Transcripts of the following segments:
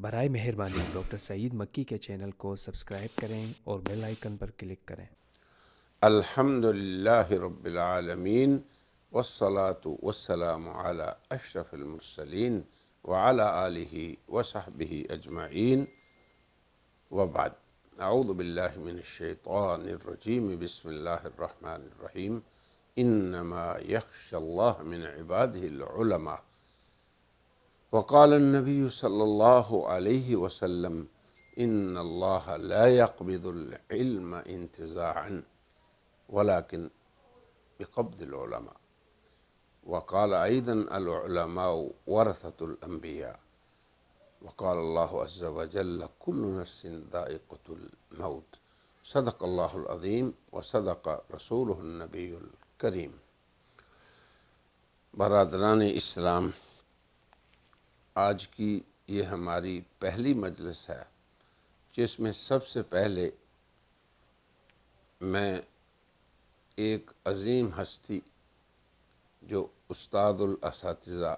برائے مہربانی ڈاکٹر سعید مکی کے چینل کو سبسکرائب کریں اور بیل آئیکن پر کلک کریں۔ الحمد للہ رب العالمین والصلاة والسلام علی اشرف المرسلین وعلی آلہ وصحبہ اجمعین وبعد۔ اعوذ باللہ من الشیطان الرجیم، بسم اللہ الرحمن الرحیم۔ انما یخشی اللہ من عبادہ العلماء، وقال النبی صلی اللہ علیہ وسلم ان اللہ لا يقبض العلم انتزاعا ولكن بقبض العلماء، وقال أيضا العلماء ورثة الأنبياء، وقال الله عز وجل كل نفس ذائقة الموت، صدق الله العظيم وصدق رسوله النبي الكريم۔ برادران اسلام، آج کی یہ ہماری پہلی مجلس ہے جس میں سب سے پہلے میں ایک عظیم ہستی جو استاد الاساتذہ،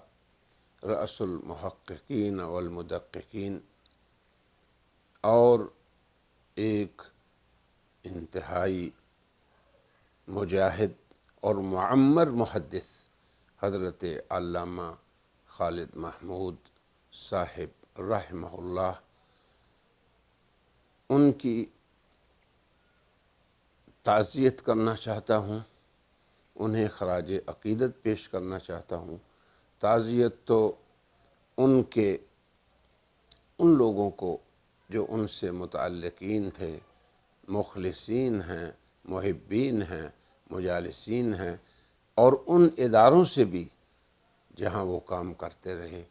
رأس المحققین والمدققین اور ایک انتہائی مجاہد اور معمر محدث حضرت علامہ خالد محمود صاحب رحمہ اللہ، ان کی تعزیت کرنا چاہتا ہوں، انہیں خراج عقیدت پیش کرنا چاہتا ہوں۔ تعزیت تو ان لوگوں کو جو ان سے متعلقین تھے، مخلصین ہیں، محبین ہیں، مجالسین ہیں، اور ان اداروں سے بھی جہاں وہ کام کرتے رہے،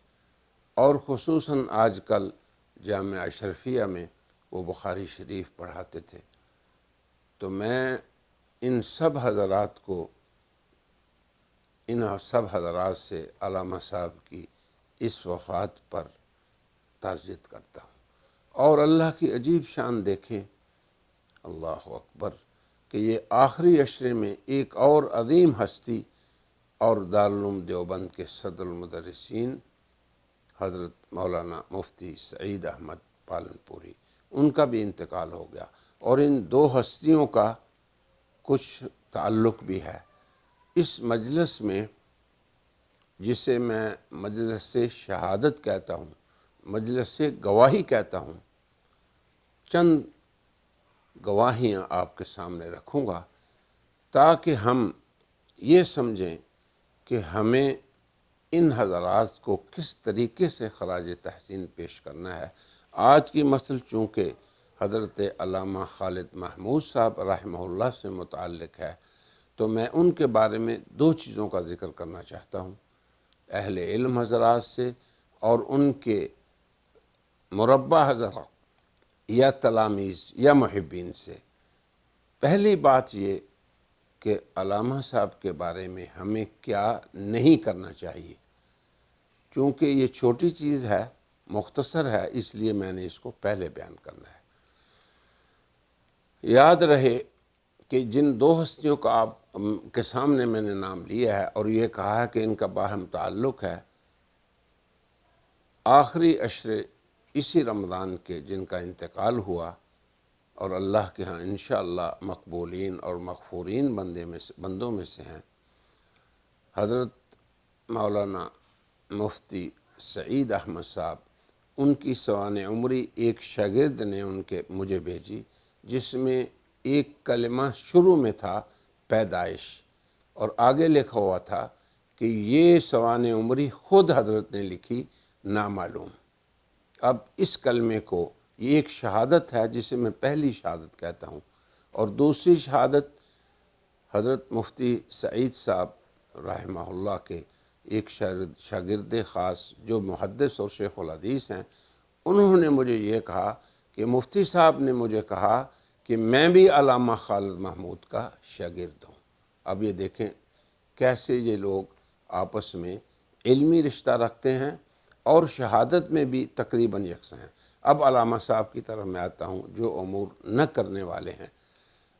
اور خصوصاً آج کل جامعہ اشرفیہ میں وہ بخاری شریف پڑھاتے تھے۔ تو میں ان سب حضرات سے علامہ صاحب کی اس وفات پر تعزیت کرتا ہوں۔ اور اللہ کی عجیب شان دیکھیں، اللہ اکبر، کہ یہ آخری عشرے میں ایک اور عظیم ہستی اور دارالعلوم دیوبند کے صدر المدرسین حضرت مولانا مفتی سعید احمد پالنپوری، ان کا بھی انتقال ہو گیا، اور ان دو ہستیوں کا کچھ تعلق بھی ہے۔ اس مجلس میں، جسے میں مجلس شہادت کہتا ہوں، مجلس گواہی کہتا ہوں، چند گواہیاں آپ کے سامنے رکھوں گا تاکہ ہم یہ سمجھیں کہ ہمیں ان حضرات کو کس طریقے سے خراج تحسین پیش کرنا ہے۔ آج کی مثل چونکہ حضرت علامہ خالد محمود صاحب رحمہ اللہ سے متعلق ہے، تو میں ان کے بارے میں دو چیزوں کا ذکر کرنا چاہتا ہوں، اہل علم حضرات سے اور ان کے مربع حضرات یا تلاميذ یا محبین سے۔ پہلی بات یہ کہ علامہ صاحب کے بارے میں ہمیں کیا نہیں کرنا چاہیے، چونکہ یہ چھوٹی چیز ہے، مختصر ہے، اس لیے میں نے اس کو پہلے بیان کرنا ہے۔ یاد رہے کہ جن دو ہستیوں کا آپ کے سامنے میں نے نام لیا ہے اور یہ کہا ہے کہ ان کا باہم تعلق ہے، آخری عشرے اسی رمضان کے جن کا انتقال ہوا اور اللہ کے ہاں انشاءاللہ مقبولین اور مغفورین بندوں میں سے ہیں، حضرت مولانا مفتی سعید احمد صاحب، ان کی سوانح عمری ایک شاگرد نے مجھے بھیجی، جس میں ایک کلمہ شروع میں تھا پیدائش، اور آگے لکھا ہوا تھا کہ یہ سوانح عمری خود حضرت نے لکھی، نامعلوم۔ اب اس کلمے کو، یہ ایک شہادت ہے جسے میں پہلی شہادت کہتا ہوں، اور دوسری شہادت حضرت مفتی سعید صاحب رحمہ اللہ کے ایک شاگرد خاص جو محدث اور شیخ الحدیث ہیں، انہوں نے مجھے یہ کہا کہ مفتی صاحب نے مجھے کہا کہ میں بھی علامہ خالد محمود کا شاگرد ہوں۔ اب یہ دیکھیں کیسے یہ لوگ آپس میں علمی رشتہ رکھتے ہیں اور شہادت میں بھی تقریباً یکساں ہیں۔ اب علامہ صاحب کی طرف میں آتا ہوں جو امور نہ کرنے والے ہیں۔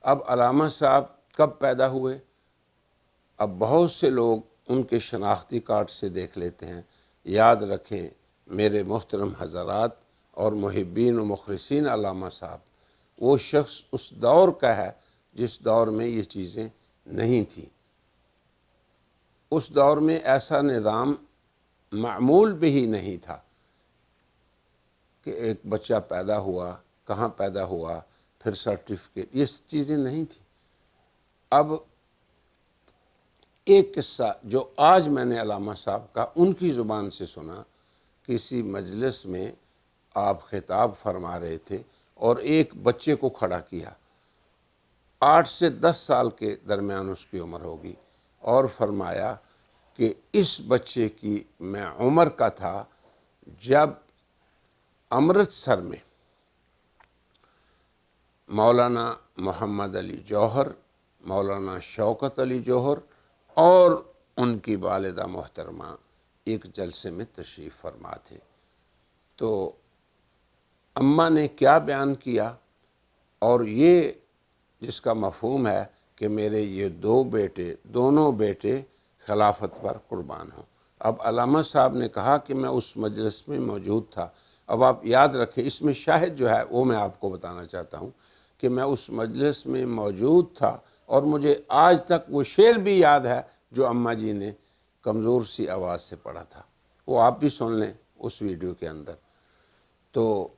اب علامہ صاحب کب پیدا ہوئے؟ اب بہت سے لوگ ان کے شناختی کارڈ سے دیکھ لیتے ہیں۔ یاد رکھیں میرے محترم حضرات، اور محبین و مخلصین علامہ صاحب، وہ شخص اس دور کا ہے جس دور میں یہ چیزیں نہیں تھیں۔ اس دور میں ایسا نظام معمول بھی ہی نہیں تھا کہ ایک بچہ پیدا ہوا، کہاں پیدا ہوا، پھر سرٹیفکیٹ، یہ چیزیں نہیں تھیں۔ اب ایک قصہ جو آج میں نے علامہ صاحب کا ان کی زبان سے سنا، کسی مجلس میں آپ خطاب فرما رہے تھے اور ایک بچے کو کھڑا کیا، 8 سے 10 سال کے درمیان اس کی عمر ہوگی، اور فرمایا کہ اس بچے کی میں عمر کا تھا جب امرتسر میں مولانا محمد علی جوہر، مولانا شوکت علی جوہر اور ان کی والدہ محترمہ ایک جلسے میں تشریف فرما تھے۔ تو اماں نے کیا بیان کیا، اور یہ جس کا مفہوم ہے کہ میرے یہ دونوں بیٹے خلافت پر قربان ہوں۔ اب علامہ صاحب نے کہا کہ میں اس مجلس میں موجود تھا۔ اب آپ یاد رکھیں، اس میں شاہد جو ہے وہ میں آپ کو بتانا چاہتا ہوں کہ میں اس مجلس میں موجود تھا، اور مجھے آج تک وہ شعر بھی یاد ہے جو اماں جی نے کمزور سی آواز سے پڑھا تھا، وہ آپ بھی سن لیں اس ویڈیو کے اندر۔ تو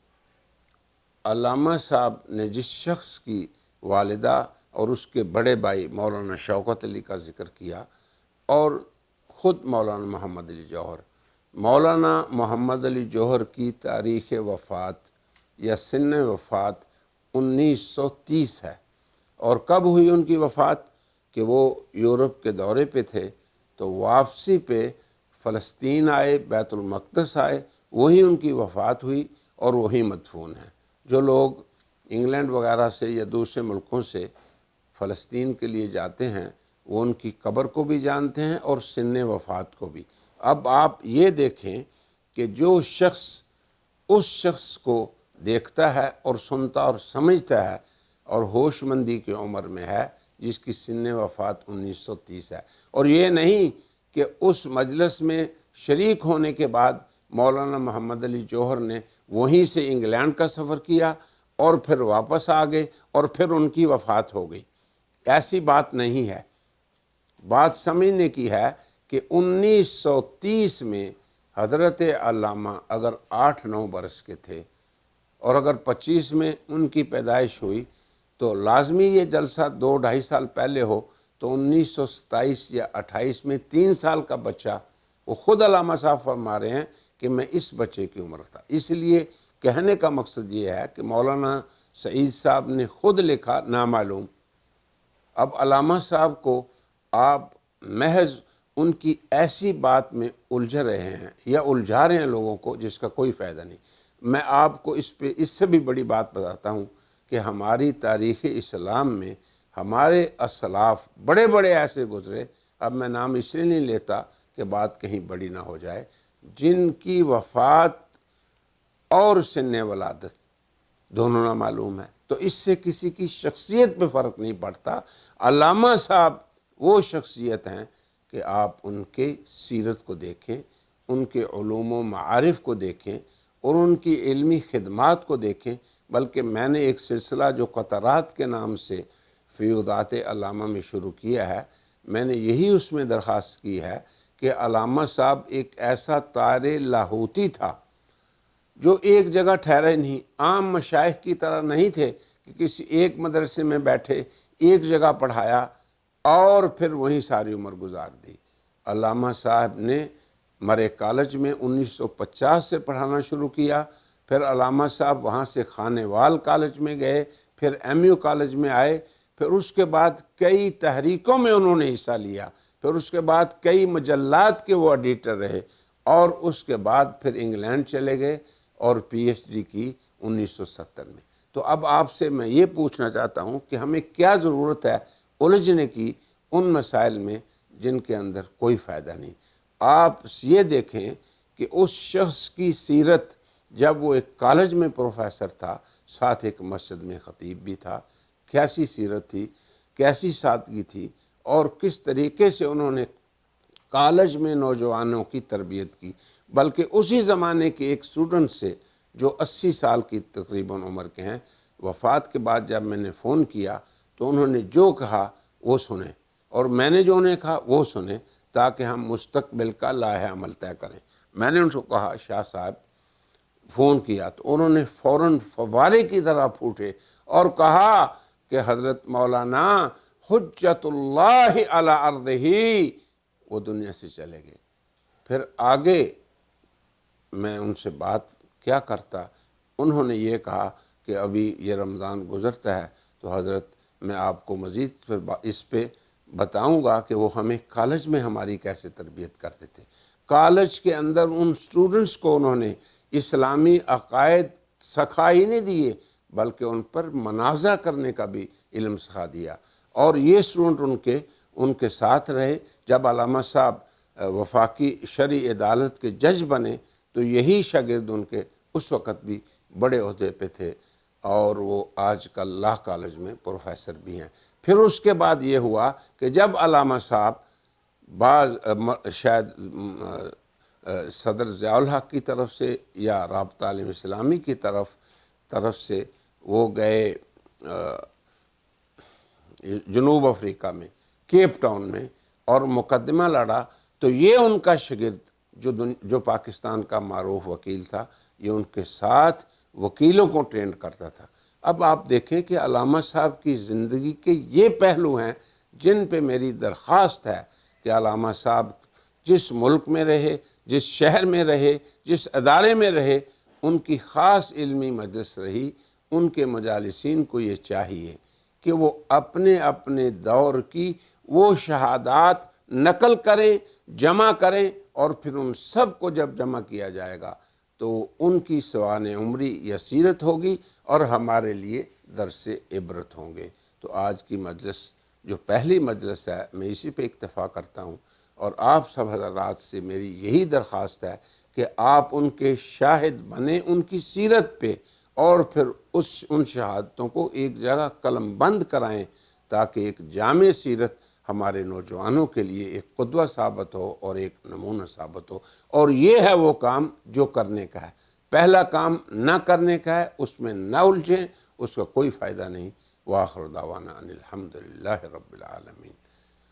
علامہ صاحب نے جس شخص کی والدہ اور اس کے بڑے بھائی مولانا شوکت علی کا ذکر کیا، اور خود مولانا محمد علی جوہر، مولانا محمد علی جوہر کی تاریخ وفات یا سن وفات 1930 ہے۔ اور کب ہوئی ان کی وفات؟ کہ وہ یورپ کے دورے پہ تھے، تو واپسی پہ فلسطین آئے، بیت المقدس آئے، وہی ان کی وفات ہوئی اور وہی مدفون ہیں۔ جو لوگ انگلینڈ وغیرہ سے یا دوسرے ملکوں سے فلسطین کے لیے جاتے ہیں، وہ ان کی قبر کو بھی جانتے ہیں اور سن وفات کو بھی۔ اب آپ یہ دیکھیں کہ جو شخص اس شخص کو دیکھتا ہے اور سنتا اور سمجھتا ہے اور ہوش مندی کی عمر میں ہے، جس کی سن وفات 1930 ہے، اور یہ نہیں کہ اس مجلس میں شریک ہونے کے بعد مولانا محمد علی جوہر نے وہیں سے انگلینڈ کا سفر کیا اور پھر واپس آ گئے اور پھر ان کی وفات ہو گئی، ایسی بات نہیں ہے۔ بات سمجھنے کی ہے کہ 1930 میں حضرت علامہ اگر 8-9 برس کے تھے، اور اگر 25 میں ان کی پیدائش ہوئی، تو لازمی یہ جلسہ 2-2.5 سال پہلے ہو، تو 1927 یا 28 میں 3 سال کا بچہ، وہ خود علامہ صاحب فرما رہے ہیں کہ میں اس بچے کی عمر تھا۔ اس لیے کہنے کا مقصد یہ ہے کہ مولانا سعید صاحب نے خود لکھا نامعلوم۔ اب علامہ صاحب کو آپ محض ان کی ایسی بات میں الجھ رہے ہیں یا الجھا رہے ہیں لوگوں کو جس کا کوئی فائدہ نہیں۔ میں آپ کو اس سے بھی بڑی بات بتاتا ہوں کہ ہماری تاریخ اسلام میں ہمارے اسلاف بڑے بڑے ایسے گزرے، اب میں نام اس لیے نہیں لیتا کہ بات کہیں بڑی نہ ہو جائے، جن کی وفات اور سن ولادت دونوں نہ معلوم ہے۔ تو اس سے کسی کی شخصیت پہ فرق نہیں پڑتا۔ علامہ صاحب وہ شخصیت ہیں کہ آپ ان کے سیرت کو دیکھیں، ان کے علوم و معارف کو دیکھیں اور ان کی علمی خدمات کو دیکھیں۔ بلکہ میں نے ایک سلسلہ جو قطرات کے نام سے فیوضات علامہ میں شروع کیا ہے، میں نے یہی اس میں درخواست کی ہے کہ علامہ صاحب ایک ایسا طائر لاہوتی تھا جو ایک جگہ ٹھہرے نہیں، عام مشائخ کی طرح نہیں تھے کہ کسی ایک مدرسے میں بیٹھے، ایک جگہ پڑھایا اور پھر وہیں ساری عمر گزار دی۔ علامہ صاحب نے مرے کالج میں 1950 سے پڑھانا شروع کیا، پھر علامہ صاحب وہاں سے خانے وال کالج میں گئے، پھر MU کالج میں آئے، پھر اس کے بعد کئی تحریکوں میں انہوں نے حصہ لیا، پھر اس کے بعد کئی مجلات کے وہ ایڈیٹر رہے، اور اس کے بعد پھر انگلینڈ چلے گئے اور PhD کی 1970 میں۔ تو اب آپ سے میں یہ پوچھنا چاہتا ہوں کہ ہمیں کیا ضرورت ہے الجھنے کی ان مسائل میں جن کے اندر کوئی فائدہ نہیں۔ آپ یہ دیکھیں کہ اس شخص کی سیرت، جب وہ ایک کالج میں پروفیسر تھا، ساتھ ایک مسجد میں خطیب بھی تھا، کیسی سیرت تھی، کیسی سادگی تھی، اور کس طریقے سے انہوں نے کالج میں نوجوانوں کی تربیت کی۔ بلکہ اسی زمانے کے ایک اسٹوڈنٹ سے جو 80 سال کی تقریباً عمر کے ہیں، وفات کے بعد جب میں نے فون کیا تو انہوں نے جو کہا وہ سنیں، اور میں نے جو انہیں کہا وہ سنیں، تاکہ ہم مستقبل کا لائحہ عمل طے کریں۔ میں نے ان سے کہا شاہ صاحب، فون کیا تو انہوں نے فوراً فوارے کی طرح پھوٹے اور کہا کہ حضرت مولانا حجت اللہ علی ارضہ، وہ دنیا سے چلے گئے۔ پھر آگے میں ان سے بات کیا کرتا، انہوں نے یہ کہا کہ ابھی یہ رمضان گزرتا ہے تو حضرت میں آپ کو مزید اس پہ بتاؤں گا کہ وہ ہمیں کالج میں ہماری کیسے تربیت کرتے تھے۔ کالج کے اندر ان سٹوڈنٹس کو انہوں نے اسلامی عقائد سکھا ہی نہیں دیے، بلکہ ان پر مناظرہ کرنے کا بھی علم سکھا دیا، اور یہ اسٹوڈنٹ ان کے ساتھ رہے۔ جب علامہ صاحب وفاقی شرعی عدالت کے جج بنے تو یہی شاگرد ان کے اس وقت بھی بڑے عہدے پہ تھے، اور وہ آج کل لاہ کالج میں پروفیسر بھی ہیں۔ پھر اس کے بعد یہ ہوا کہ جب علامہ صاحب شاید صدر ضیاء الحق کی طرف سے یا رابطہ عالم اسلامی کی طرف سے وہ گئے جنوب افریقہ میں، کیپ ٹاؤن میں، اور مقدمہ لڑا، تو یہ ان کا شاگرد جو پاکستان کا معروف وکیل تھا، یہ ان کے ساتھ وکیلوں کو ٹرین کرتا تھا۔ اب آپ دیکھیں کہ علامہ صاحب کی زندگی کے یہ پہلو ہیں جن پہ میری درخواست ہے کہ علامہ صاحب جس ملک میں رہے، جس شہر میں رہے، جس ادارے میں رہے، ان کی خاص علمی مجلس رہی۔ ان کے مجالسین کو یہ چاہیے کہ وہ اپنے اپنے دور کی وہ شہادات نقل کریں، جمع کریں، اور پھر ان سب کو جب جمع کیا جائے گا تو ان کی سوانح عمری یا سیرت ہوگی، اور ہمارے لیے درس عبرت ہوں گے۔ تو آج کی مجلس جو پہلی مجلس ہے، میں اسی پہ اکتفا کرتا ہوں، اور آپ سب حضرات سے میری یہی درخواست ہے کہ آپ ان کے شاہد بنیں ان کی سیرت پہ، اور پھر ان شہادتوں کو ایک جگہ قلم بند کرائیں، تاکہ ایک جامع سیرت ہمارے نوجوانوں کے لیے ایک قدوہ ثابت ہو اور ایک نمونہ ثابت ہو۔ اور یہ ہے وہ کام جو کرنے کا ہے۔ پہلا کام نہ کرنے کا ہے، اس میں نہ الجھیں، اس کا کوئی فائدہ نہیں۔ وآخر دعوانا ان الحمدللہ رب العالمین۔